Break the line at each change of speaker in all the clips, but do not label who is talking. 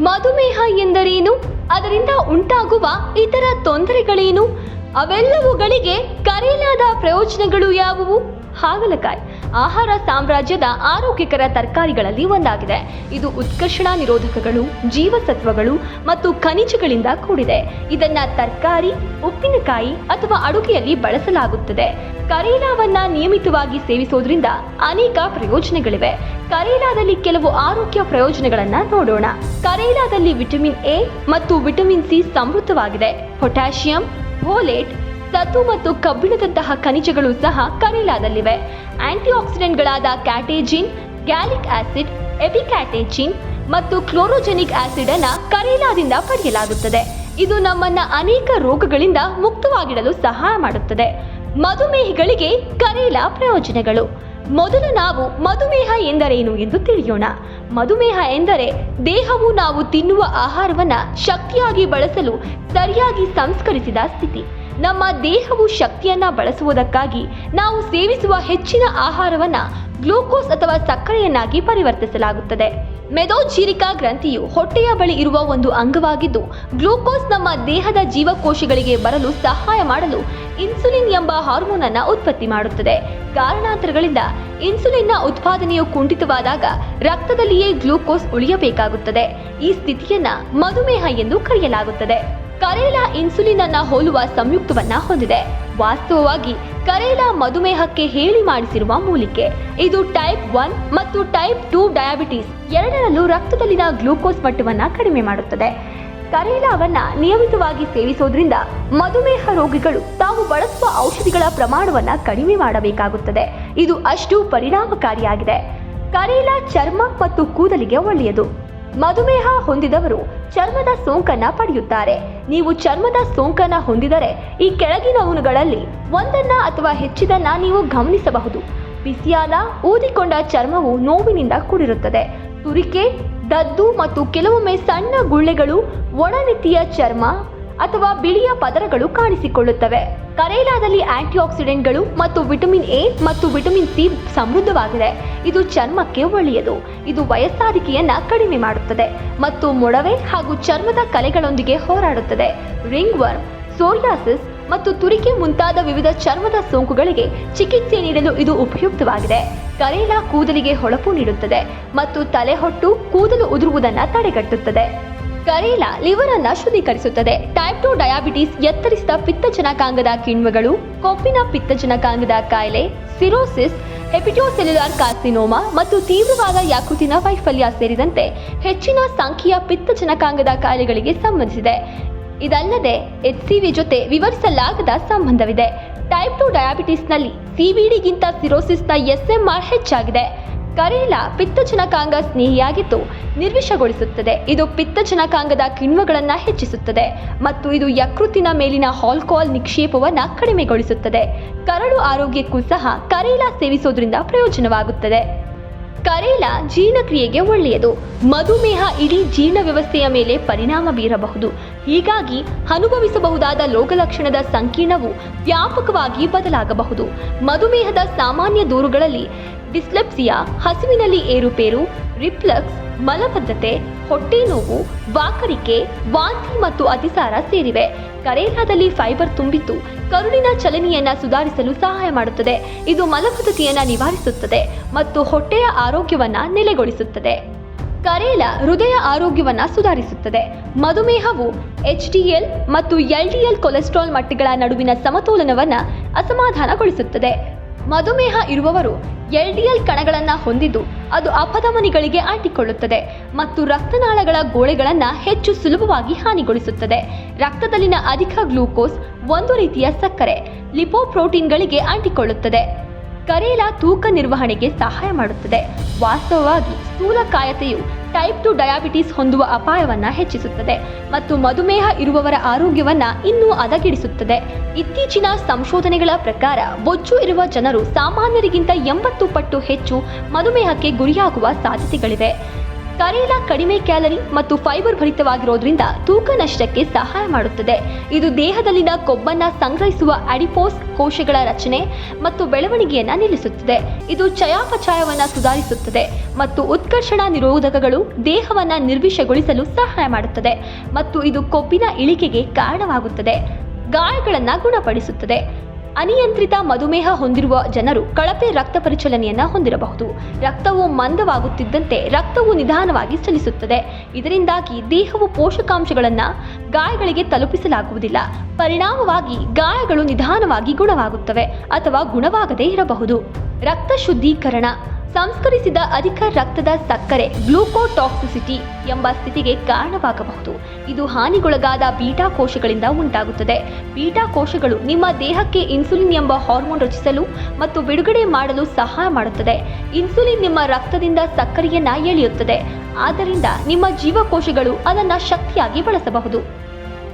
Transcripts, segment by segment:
ಮಧುಮೇಹ ಎಂದರೇನು? ಅದರಿಂದ ಉಂಟಾಗುವ ಇತರ ತೊಂದರೆಗಳೇನು? ಅವೆಲ್ಲವುಗಳಿಗೆ ಕರೇಲಾದ ಪ್ರಯೋಜನಗಳು ಯಾವುವು? ಹಾಗಲಕಾಯಿ ಆಹಾರ ಸಾಮ್ರಾಜ್ಯದ ಆರೋಗ್ಯಕರ ತರಕಾರಿಗಳಲ್ಲಿ ಒಂದಾಗಿದೆ. ಇದು ಉತ್ಕರ್ಷಣ ನಿರೋಧಕಗಳು, ಜೀವಸತ್ವಗಳು ಮತ್ತು ಖನಿಜಗಳಿಂದ ಕೂಡಿದೆ. ಇದನ್ನ ತರಕಾರಿ, ಉಪ್ಪಿನಕಾಯಿ ಅಥವಾ ಅಡುಗೆಯಲ್ಲಿ ಬಳಸಲಾಗುತ್ತದೆ. ಕರೇಲಾವನ್ನ ನಿಯಮಿತವಾಗಿ ಸೇವಿಸೋದ್ರಿಂದ ಅನೇಕ ಪ್ರಯೋಜನಗಳಿವೆ. ಕರೇಲಾದಲ್ಲಿ ಕೆಲವು ಆರೋಗ್ಯ ಪ್ರಯೋಜನಗಳನ್ನ ನೋಡೋಣ. ಕರೇಲಾದಲ್ಲಿ ವಿಟಮಿನ್ ಎ ಮತ್ತು ವಿಟಮಿನ್ ಸಿ ಸಮೃದ್ಧವಾಗಿದೆ. ಪೊಟ್ಯಾಷಿಯಂ, ಫೋಲೇಟ್, ಸತು ಮತ್ತು ಕಬ್ಬಿಣದಂತಹ ಖನಿಜಗಳು ಸಹ ಕರೇಲಾದಲ್ಲಿವೆ. ಆಂಟಿ ಆಕ್ಸಿಡೆಂಟ್ಗಳಾದ ಕ್ಯಾಟೇಜಿನ್, ಗ್ಯಾಲಿಕ್ ಆಸಿಡ್, ಎಪಿಕ್ಯಾಟೇಚಿನ್ ಮತ್ತು ಕ್ಲೋರೋಜೆನಿಕ್ ಆಸಿಡ್ ಅನ್ನ ಕರೇಲಾದಿಂದ ಪಡೆಯಲಾಗುತ್ತದೆ. ಇದು ನಮ್ಮನ್ನ ಅನೇಕ ರೋಗಗಳಿಂದ ಮುಕ್ತವಾಗಿಡಲು ಸಹಾಯ ಮಾಡುತ್ತದೆ. ಮಧುಮೇಹಿಗಳಿಗೆ ಕರೇಲಾ ಪ್ರಯೋಜನಗಳು. ಮೊದಲು ನಾವು ಮಧುಮೇಹ ಎಂದರೇನು ಎಂದು ತಿಳಿಯೋಣ. ಮಧುಮೇಹ ಎಂದರೆ ದೇಹವು ನಾವು ತಿನ್ನುವ ಆಹಾರವನ್ನ ಶಕ್ತಿಯಾಗಿ ಬಳಸಲು ಸರಿಯಾಗಿ ಸಂಸ್ಕರಿಸಿದ ಸ್ಥಿತಿ. ನಮ್ಮ ದೇಹವು ಶಕ್ತಿಯನ್ನ ಬಳಸುವುದಕ್ಕಾಗಿ ನಾವು ಸೇವಿಸುವ ಹೆಚ್ಚಿನ ಆಹಾರವನ್ನ ಗ್ಲೂಕೋಸ್ ಅಥವಾ ಸಕ್ಕರೆಯನ್ನಾಗಿ ಪರಿವರ್ತಿಸಲಾಗುತ್ತದೆ. ಮೆದೋಜೀರಿಕಾ ಗ್ರಂಥಿಯು ಹೊಟ್ಟೆಯ ಬಳಿ ಇರುವ ಒಂದು ಅಂಗವಾಗಿದ್ದು, ಗ್ಲೂಕೋಸ್ ನಮ್ಮ ದೇಹದ ಜೀವಕೋಶಗಳಿಗೆ ಬರಲು ಸಹಾಯ ಮಾಡಲು ಇನ್ಸುಲಿನ್ ಎಂಬ ಹಾರ್ಮೋನ್ ಅನ್ನು ಉತ್ಪತ್ತಿ ಮಾಡುತ್ತದೆ. ಕಾರಣಾಂತರಗಳಿಂದ ಇನ್ಸುಲಿನ್ನ ಉತ್ಪಾದನೆಯು ಕುಂಠಿತವಾದಾಗ ರಕ್ತದಲ್ಲಿಯೇ ಗ್ಲೂಕೋಸ್ ಉಳಿಯಬೇಕಾಗುತ್ತದೆ. ಈ ಸ್ಥಿತಿಯನ್ನ ಮಧುಮೇಹ ಎಂದು ಕರೆಯಲಾಗುತ್ತದೆ. ಕರೇಲಾ ಇನ್ಸುಲಿನ್ ಅನ್ನ ಹೋಲುವ ಸಂಯುಕ್ತವನ್ನ ಹೊಂದಿದೆ. ವಾಸ್ತವವಾಗಿ ಕರೇಲಾ ಮಧುಮೇಹಕ್ಕೆ ಹೇಳಿ ಮಾಡಿಸಿರುವ ಮೂಲಿಕೆ. ಇದು ಟೈಪ್ 1 ಮತ್ತು ಟೈಪ್ 2 ಡಯಾಬಿಟಿಸ್ ಎರಡರಲ್ಲೂ ರಕ್ತದಲ್ಲಿನ ಗ್ಲೂಕೋಸ್ ಮಟ್ಟವನ್ನ ಕಡಿಮೆ ಮಾಡುತ್ತದೆ. ಕರೇಲಾವನ್ನ ನಿಯಮಿತವಾಗಿ ಸೇವಿಸೋದ್ರಿಂದ ಮಧುಮೇಹ ರೋಗಿಗಳು ತಾವು ಬಳಸುವ ಔಷಧಿಗಳ ಪ್ರಮಾಣವನ್ನ ಕಡಿಮೆ ಮಾಡಬೇಕಾಗುತ್ತದೆ. ಇದು ಅಷ್ಟು ಪರಿಣಾಮಕಾರಿಯಾಗಿದೆ. ಕರೇಲಾ ಚರ್ಮ ಮತ್ತು ಕೂದಲಿಗೆ ಒಳ್ಳೆಯದು. ಮಧುಮೇಹ ಹೊಂದಿದವರು ಚರ್ಮದ ಸೋಂಕನ್ನ ಪಡೆಯುತ್ತಾರೆ. ನೀವು ಚರ್ಮದ ಸೋಂಕನ್ನ ಹೊಂದಿದರೆ ಈ ಕೆಳಗಿನವುಗಳಲ್ಲಿ ಒಂದನ್ನ ಅಥವಾ ಹೆಚ್ಚಿದನ್ನ ನೀವು ಗಮನಿಸಬಹುದು. ಬಿಸಿಯಾದ ಊದಿಕೊಂಡ ಚರ್ಮವು ನೋವಿನಿಂದ ಕೂಡಿರುತ್ತದೆ. ತುರಿಕೆ, ದದ್ದು ಮತ್ತು ಕೆಲವೊಮ್ಮೆ ಸಣ್ಣ ಗುಳ್ಳೆಗಳು, ಒಣನೆತ್ತಿಯ ಚರ್ಮ ಅಥವಾ ಬಿಳಿಯ ಪದರಗಳು ಕಾಣಿಸಿಕೊಳ್ಳುತ್ತವೆ. ಕರೇಲಾದಲ್ಲಿ ಆಂಟಿ ಆಕ್ಸಿಡೆಂಟ್ಗಳು ಮತ್ತು ವಿಟಮಿನ್ ಎ ಮತ್ತು ವಿಟಮಿನ್ ಸಿ ಸಮೃದ್ಧವಾಗಿದೆ. ಇದು ಚರ್ಮಕ್ಕೆ ಒಳ್ಳೆಯದು. ಇದು ವಯಸ್ಸಾರಿಕೆಯನ್ನ ಕಡಿಮೆ ಮಾಡುತ್ತದೆ ಮತ್ತು ಮೊಡವೆ ಹಾಗೂ ಚರ್ಮದ ಕಲೆಗಳೊಂದಿಗೆ ಹೋರಾಡುತ್ತದೆ. ರಿಂಗ್ ವರ್ಮ್, ಸೋರಿಯಾಸಿಸ್ ಮತ್ತು ತುರಿಕೆ ಮುಂತಾದ ವಿವಿಧ ಚರ್ಮದ ಸೋಂಕುಗಳಿಗೆ ಚಿಕಿತ್ಸೆ ನೀಡಲು ಇದು ಉಪಯುಕ್ತವಾಗಿದೆ. ಕರೇಲಾ ಕೂದಲಿಗೆ ಹೊಳಪು ನೀಡುತ್ತದೆ ಮತ್ತು ತಲೆಹೊಟ್ಟು, ಕೂದಲು ಉದುರುವುದನ್ನು ತಡೆಗಟ್ಟುತ್ತದೆ. ಕರೇಲಾ ಲಿವರ್ ಅನ್ನ ಶುದ್ಧೀಕರಿಸುತ್ತದೆ. ಟೈಪ್ 2 ಡಯಾಬಿಟಿಸ್, ಎತ್ತರಿಸಿದ ಪಿತ್ತಜನಕಾಂಗದ ಕಿಣ್ವಗಳು, ಕೊಬ್ಬಿನ ಪಿತ್ತಜನಕಾಂಗದ ಕಾಯಿಲೆ, ಸಿರೋಸಿಸ್, ಹೆಪಟೋಸೆಲ್ಯುಲಾರ್ ಕಾರ್ಸಿನೋಮಾ ಮತ್ತು ತೀವ್ರವಾದ ಯಕೃತಿನ ವೈಫಲ್ಯ ಸೇರಿದಂತೆ ಹೆಚ್ಚಿನ ಸಂಖ್ಯೆಯ ಪಿತ್ತಜನಕಾಂಗದ ಕಾಯಿಲೆಗಳಿಗೆ ಸಂಬಂಧಿಸಿದೆ. ಇದಲ್ಲದೆ HCV ಜೊತೆ ವಿವರಿಸಲಾಗದ ಸಂಬಂಧವಿದೆ. ಟೈಪ್ 2 ಡಯಾಬಿಟಿಸ್ನಲ್ಲಿ CVDಗಿಂತ ಸಿರೋಸಿಸ್ನ SMR ಹೆಚ್ಚಾಗಿದೆ. ಕರೇಲಾ ಪಿತ್ತಜನಕಾಂಗ ಸ್ನೇಹಿಯಾಗಿದ್ದು ನಿರ್ವಿಷಗೊಳಿಸುತ್ತದೆ. ಇದು ಪಿತ್ತಜನಕಾಂಗದ ಕಿಣ್ವಗಳನ್ನು ಹೆಚ್ಚಿಸುತ್ತದೆ ಮತ್ತು ಇದು ಯಕೃತ್ತಿನ ಮೇಲಿನ ಆಲ್ಕೋಹಾಲ್ ನಿಕ್ಷೇಪವನ್ನು ಕಡಿಮೆಗೊಳಿಸುತ್ತದೆ. ಕರಳು ಆರೋಗ್ಯಕ್ಕೂ ಸಹ ಕರೇಲಾ ಸೇವಿಸೋದ್ರಿಂದ ಪ್ರಯೋಜನವಾಗುತ್ತದೆ. ಕರೇಲಾ ಜೀರ್ಣಕ್ರಿಯೆಗೆ ಒಳ್ಳೆಯದು. ಮಧುಮೇಹ ಇಡೀ ಜೀರ್ಣ ವ್ಯವಸ್ಥೆಯ ಮೇಲೆ ಪರಿಣಾಮ ಬೀರಬಹುದು. ಹೀಗಾಗಿ ಅನುಭವಿಸಬಹುದಾದ ರೋಗಲಕ್ಷಣದ ಸಂಕೀರ್ಣವು ವ್ಯಾಪಕವಾಗಿ ಬದಲಾಗಬಹುದು. ಮಧುಮೇಹದ ಸಾಮಾನ್ಯ ದೂರುಗಳಲ್ಲಿ ಡಿಸ್ಲೆಪ್ಸಿಯಾ, ಹಸಿವಿನಲ್ಲಿ ಏರುಪೇರು, ರಿಫ್ಲಕ್ಸ್, ಮಲಬದ್ಧತೆ, ಹೊಟ್ಟೆ ನೋವು, ವಾಕರಿಕೆ, ವಾಂತಿ ಮತ್ತು ಅತಿಸಾರ ಸೇರಿವೆ. ಕರೇಲಾದಲ್ಲಿ ಫೈಬರ್ ತುಂಬಿದ್ದು ಕರುಳಿನ ಚಲನೆಯನ್ನ ಸುಧಾರಿಸಲು ಸಹಾಯ ಮಾಡುತ್ತದೆ. ಇದು ಮಲಬದ್ಧತೆಯನ್ನ ನಿವಾರಿಸುತ್ತದೆ ಮತ್ತು ಹೊಟ್ಟೆಯ ಆರೋಗ್ಯವನ್ನ ನೆಲೆಗೊಳಿಸುತ್ತದೆ. ಕರೇಲಾ ಹೃದಯ ಆರೋಗ್ಯವನ್ನ ಸುಧಾರಿಸುತ್ತದೆ. ಮಧುಮೇಹವು HDL ಮತ್ತು LDL ಕೊಲೆಸ್ಟ್ರಾಲ್ ಮಟ್ಟಗಳ ನಡುವಿನ ಸಮತೋಲನವನ್ನ ಅಸಮಾಧಾನಗೊಳಿಸುತ್ತದೆ. ಮಧುಮೇಹ ಇರುವವರು LDL ಕಣಗಳನ್ನು ಹೊಂದಿದ್ದು ಅದು ಅಪಧಮನಿಗಳಿಗೆ ಅಂಟಿಕೊಳ್ಳುತ್ತದೆ ಮತ್ತು ರಕ್ತನಾಳಗಳ ಗೋಡೆಗಳನ್ನು ಹೆಚ್ಚು ಸುಲಭವಾಗಿ ಹಾನಿಗೊಳಿಸುತ್ತದೆ. ರಕ್ತದಲ್ಲಿನ ಅಧಿಕ ಗ್ಲೂಕೋಸ್, ಒಂದು ರೀತಿಯ ಸಕ್ಕರೆ, ಲಿಪೋಪ್ರೋಟೀನ್ಗಳಿಗೆ ಅಂಟಿಕೊಳ್ಳುತ್ತದೆ. ಕರೇಲಾ ತೂಕ ನಿರ್ವಹಣೆಗೆ ಸಹಾಯ ಮಾಡುತ್ತದೆ. ವಾಸ್ತವವಾಗಿ ಸ್ಥೂಲಕಾಯತೆಯು ಟೈಪ್ 2 ಡಯಾಬಿಟಿಸ್ ಹೊಂದುವ ಅಪಾಯವನ್ನು ಹೆಚ್ಚಿಸುತ್ತದೆ ಮತ್ತು ಮಧುಮೇಹ ಇರುವವರ ಆರೋಗ್ಯವನ್ನು ಇನ್ನೂ ಹದಗೆಡಿಸುತ್ತದೆ. ಇತ್ತೀಚಿನ ಸಂಶೋಧನೆಗಳ ಪ್ರಕಾರ ಬೊಜ್ಜು ಇರುವ ಜನರು ಸಾಮಾನ್ಯರಿಗಿಂತ 80 ಪಟ್ಟು ಹೆಚ್ಚು ಮಧುಮೇಹಕ್ಕೆ ಗುರಿಯಾಗುವ ಸಾಧ್ಯತೆಗಳಿವೆ. ಕರೇಲಾ ಕಡಿಮೆ ಕ್ಯಾಲರಿ ಮತ್ತು ಫೈಬರ್ ಭರಿತವಾಗಿರೋದ್ರಿಂದ ತೂಕ ನಷ್ಟಕ್ಕೆ ಸಹಾಯ ಮಾಡುತ್ತದೆ. ಇದು ದೇಹದಲ್ಲಿನ ಕೊಬ್ಬನ್ನು ಸಂಗ್ರಹಿಸುವ ಅಡಿಪೋಸ್ ಕೋಶಗಳ ರಚನೆ ಮತ್ತು ಬೆಳವಣಿಗೆಯನ್ನು ನಿಲ್ಲಿಸುತ್ತದೆ. ಇದು ಚಯಾಪಚಯವನ್ನು ಸುಧಾರಿಸುತ್ತದೆ ಮತ್ತು ಉತ್ಕರ್ಷಣ ನಿರೋಧಕಗಳು ದೇಹವನ್ನು ನಿರ್ವಿಷಗೊಳಿಸಲು ಸಹಾಯ ಮಾಡುತ್ತದೆ ಮತ್ತು ಇದು ಕೊಬ್ಬಿನ ಇಳಿಕೆಗೆ ಕಾರಣವಾಗುತ್ತದೆ. ಗಾಯಗಳನ್ನು ಗುಣಪಡಿಸುತ್ತದೆ. ಅನಿಯಂತ್ರಿತ ಮಧುಮೇಹ ಹೊಂದಿರುವ ಜನರು ಕಳಪೆ ರಕ್ತ ಪರಿಚಲನೆಯನ್ನು ಹೊಂದಿರಬಹುದು. ರಕ್ತವು ಮಂದವಾಗುತ್ತಿದ್ದಂತೆ ರಕ್ತವು ನಿಧಾನವಾಗಿ ಚಲಿಸುತ್ತದೆ. ಇದರಿಂದಾಗಿ ದೇಹವು ಪೋಷಕಾಂಶಗಳನ್ನು ಗಾಯಗಳಿಗೆ ತಲುಪಿಸಲಾಗುವುದಿಲ್ಲ. ಪರಿಣಾಮವಾಗಿ ಗಾಯಗಳು ನಿಧಾನವಾಗಿ ಗುಣವಾಗುತ್ತವೆ ಅಥವಾ ಗುಣವಾಗದೇ ಇರಬಹುದು. ರಕ್ತ ಶುದ್ಧೀಕರಣ ಸಂಸ್ಕರಿಸಿದ ಅಧಿಕ ರಕ್ತದ ಸಕ್ಕರೆ ಗ್ಲೂಕೋಟಾಕ್ಸಿಸಿಟಿ ಎಂಬ ಸ್ಥಿತಿಗೆ ಕಾರಣವಾಗಬಹುದು. ಇದು ಹಾನಿಗೊಳಗಾದ ಬೀಟಾ ಕೋಶಗಳಿಂದ ಉಂಟಾಗುತ್ತದೆ. ಬೀಟಾ ಕೋಶಗಳು ನಿಮ್ಮ ದೇಹಕ್ಕೆ ಇನ್ಸುಲಿನ್ ಎಂಬ ಹಾರ್ಮೋನ್ ರಚಿಸಲು ಮತ್ತು ಬಿಡುಗಡೆ ಮಾಡಲು ಸಹಾಯ ಮಾಡುತ್ತದೆ. ಇನ್ಸುಲಿನ್ ನಿಮ್ಮ ರಕ್ತದಿಂದ ಸಕ್ಕರೆಯನ್ನು ಎಳೆಯುತ್ತದೆ, ಆದ್ದರಿಂದ ನಿಮ್ಮ ಜೀವಕೋಶಗಳು ಅದನ್ನು ಶಕ್ತಿಯಾಗಿ ಬಳಸಬಹುದು.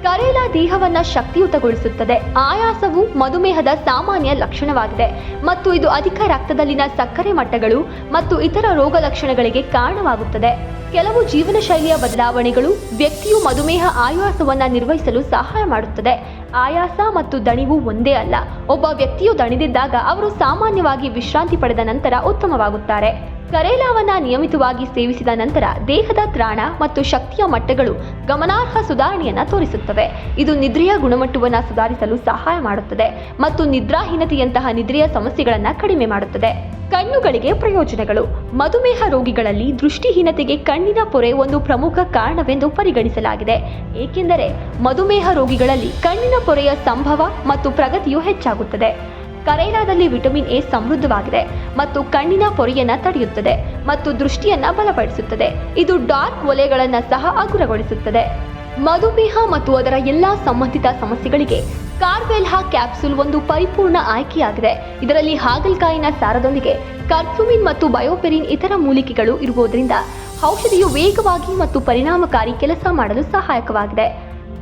ಕರೇಲಾ ದೇಹವನ್ನು ಶಕ್ತಿಯುತಗೊಳಿಸುತ್ತದೆ. ಆಯಾಸವು ಮಧುಮೇಹದ ಸಾಮಾನ್ಯ ಲಕ್ಷಣವಾಗಿದೆ ಮತ್ತು ಇದು ಅಧಿಕ ರಕ್ತದಲ್ಲಿನ ಸಕ್ಕರೆ ಮಟ್ಟಗಳು ಮತ್ತು ಇತರ ರೋಗ ಲಕ್ಷಣಗಳಿಗೆ ಕಾರಣವಾಗುತ್ತದೆ. ಕೆಲವು ಜೀವನ ಶೈಲಿಯ ಬದಲಾವಣೆಗಳು ವ್ಯಕ್ತಿಯು ಮಧುಮೇಹ ಆಯಾಸವನ್ನು ನಿರ್ವಹಿಸಲು ಸಹಾಯ ಮಾಡುತ್ತದೆ. ಆಯಾಸ ಮತ್ತು ದಣಿವು ಒಂದೇ ಅಲ್ಲ. ಒಬ್ಬ ವ್ಯಕ್ತಿಯು ದಣಿದಿದ್ದಾಗ ಅವರು ಸಾಮಾನ್ಯವಾಗಿ ವಿಶ್ರಾಂತಿ ಪಡೆದ ನಂತರ ಉತ್ತಮವಾಗುತ್ತಾರೆ. ಕರೇಲಾವನ್ನು ನಿಯಮಿತವಾಗಿ ಸೇವಿಸಿದ ನಂತರ ದೇಹದ ತ್ರಾಣ ಮತ್ತು ಶಕ್ತಿಯ ಮಟ್ಟಗಳು ಗಮನಾರ್ಹ ಸುಧಾರಣೆಯನ್ನು ತೋರಿಸುತ್ತವೆ. ಇದು ನಿದ್ರೆಯ ಗುಣಮಟ್ಟವನ್ನು ಸುಧಾರಿಸಲು ಸಹಾಯ ಮಾಡುತ್ತದೆ ಮತ್ತು ನಿದ್ರಾಹೀನತೆಯಂತಹ ನಿದ್ರೆಯ ಸಮಸ್ಯೆಗಳನ್ನು ಕಡಿಮೆ ಮಾಡುತ್ತದೆ. ಕಣ್ಣುಗಳಿಗೆ ಪ್ರಯೋಜನಗಳು. ಮಧುಮೇಹ ರೋಗಿಗಳಲ್ಲಿ ದೃಷ್ಟಿಹೀನತೆಗೆ ಕಣ್ಣಿನ ಪೊರೆ ಒಂದು ಪ್ರಮುಖ ಕಾರಣವೆಂದು ಪರಿಗಣಿಸಲಾಗಿದೆ, ಏಕೆಂದರೆ ಮಧುಮೇಹ ರೋಗಿಗಳಲ್ಲಿ ಕಣ್ಣಿನ ಪೊರೆಯ ಸಂಭವ ಮತ್ತು ಪ್ರಗತಿಯು ಹೆಚ್ಚಾಗುತ್ತದೆ. ಕರೇಲಾದಲ್ಲಿ ವಿಟಮಿನ್ ಎ ಸಮೃದ್ಧವಾಗಿದೆ ಮತ್ತು ಕಣ್ಣಿನ ಪೊರೆಯನ್ನು ತಡೆಯುತ್ತದೆ ಮತ್ತು ದೃಷ್ಟಿಯನ್ನು ಬಲಪಡಿಸುತ್ತದೆ. ಇದು ಡಾರ್ಕ್ ವಲಯಗಳನ್ನು ಸಹ ಹಗುರಗೊಳಿಸುತ್ತದೆ. ಮಧುಮೇಹ ಮತ್ತು ಅದರ ಎಲ್ಲಾ ಸಂಬಂಧಿತ ಸಮಸ್ಯೆಗಳಿಗೆ ಕಾರ್ವೆಲ್ಹಾ ಕ್ಯಾಪ್ಸೂಲ್ ಒಂದು ಪರಿಪೂರ್ಣ ಆಯ್ಕೆಯಾಗಿದೆ. ಇದರಲ್ಲಿ ಹಾಗಲಕಾಯಿನ ಸಾರದೊಂದಿಗೆ ಕರ್ಕ್ಯುಮಿನ್ ಮತ್ತು ಬಯೋಪೆರಿನ್ ಇತರ ಮೂಲಿಕೆಗಳು ಇರುವುದರಿಂದ ಔಷಧಿಯು ವೇಗವಾಗಿ ಮತ್ತು ಪರಿಣಾಮಕಾರಿ ಕೆಲಸ ಮಾಡಲು ಸಹಾಯಕವಾಗಿದೆ.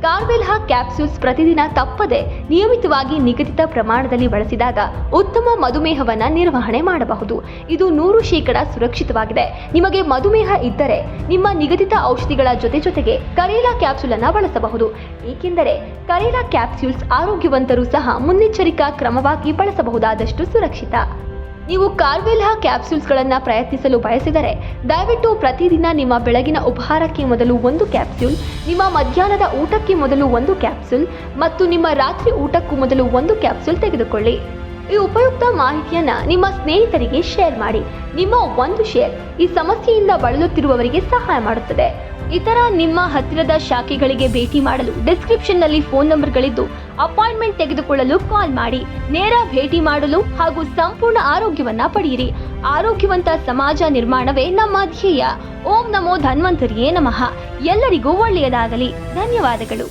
ಕಾರ್ವೆಲ್ಹಾ ಕ್ಯಾಪ್ಸೂಲ್ಸ್ ಪ್ರತಿದಿನ ತಪ್ಪದೆ ನಿಯಮಿತವಾಗಿ ನಿಗದಿತ ಪ್ರಮಾಣದಲ್ಲಿ ಬಳಸಿದಾಗ ಉತ್ತಮ ಮಧುಮೇಹವನ್ನು ನಿರ್ವಹಣೆ ಮಾಡಬಹುದು. ಇದು 100% ಸುರಕ್ಷಿತವಾಗಿದೆ. ನಿಮಗೆ ಮಧುಮೇಹ ಇದ್ದರೆ ನಿಮ್ಮ ನಿಗದಿತ ಔಷಧಿಗಳ ಜೊತೆಗೆ ಕರೇಲಾ ಕ್ಯಾಪ್ಸೂಲ್ ಅನ್ನು ಬಳಸಬಹುದು, ಏಕೆಂದರೆ ಕರೇಲಾ ಕ್ಯಾಪ್ಸೂಲ್ಸ್ ಆರೋಗ್ಯವಂತರು ಸಹ ಮುನ್ನೆಚ್ಚರಿಕಾ ಕ್ರಮವಾಗಿ ಬಳಸಬಹುದಾದಷ್ಟು ಸುರಕ್ಷಿತ. ನೀವು ಕಾರ್ವೆಲ್ಹಾ ಕ್ಯಾಪ್ಸೂಲ್ಸ್ಗಳನ್ನು ಪ್ರಯತ್ನಿಸಲು ಬಯಸಿದರೆ ದಯವಿಟ್ಟು ಪ್ರತಿದಿನ ನಿಮ್ಮ ಬೆಳಗಿನ ಉಪಹಾರಕ್ಕೆ ಮೊದಲು 1 ಕ್ಯಾಪ್ಸೂಲ್, ನಿಮ್ಮ ಮಧ್ಯಾಹ್ನದ ಊಟಕ್ಕೆ ಮೊದಲು 1 ಕ್ಯಾಪ್ಸೂಲ್ ಮತ್ತು ನಿಮ್ಮ ರಾತ್ರಿ ಊಟಕ್ಕೂ ಮೊದಲು 1 ಕ್ಯಾಪ್ಸೂಲ್ ತೆಗೆದುಕೊಳ್ಳಿ. ಈ ಉಪಯುಕ್ತ ಮಾಹಿತಿಯನ್ನು ನಿಮ್ಮ ಸ್ನೇಹಿತರಿಗೆ ಶೇರ್ ಮಾಡಿ. ನಿಮ್ಮ ಒಂದು ಶೇರ್ ಈ ಸಮಸ್ಯೆಯಿಂದ ಬಳಲುತ್ತಿರುವವರಿಗೆ ಸಹಾಯ ಮಾಡುತ್ತದೆ. ಇತರ ನಿಮ್ಮ ಹತ್ತಿರದ ಶಾಖೆಗಳಿಗೆ ಭೇಟಿ ಮಾಡಲು ಡಿಸ್ಕ್ರಿಪ್ಷನ್ನಲ್ಲಿ ಫೋನ್ ನಂಬರ್ಗಳಿದ್ದು ಅಪಾಯಿಂಟ್ಮೆಂಟ್ ತೆಗೆದುಕೊಳ್ಳಲು ಕಾಲ್ ಮಾಡಿ. ನೇರ ಭೇಟಿ ಮಾಡಲು ಹಾಗೂ ಸಂಪೂರ್ಣ ಆರೋಗ್ಯವನ್ನ ಪಡೆಯಿರಿ. ಆರೋಗ್ಯವಂತ ಸಮಾಜ ನಿರ್ಮಾಣವೇ ನಮ್ಮ ಧ್ಯೇಯ. ಓಂ ನಮೋ ಧನ್ವಂತರಿಯೇ ನಮಃ. ಎಲ್ಲರಿಗೂ ಒಳ್ಳೆಯದಾಗಲಿ. ಧನ್ಯವಾದಗಳು.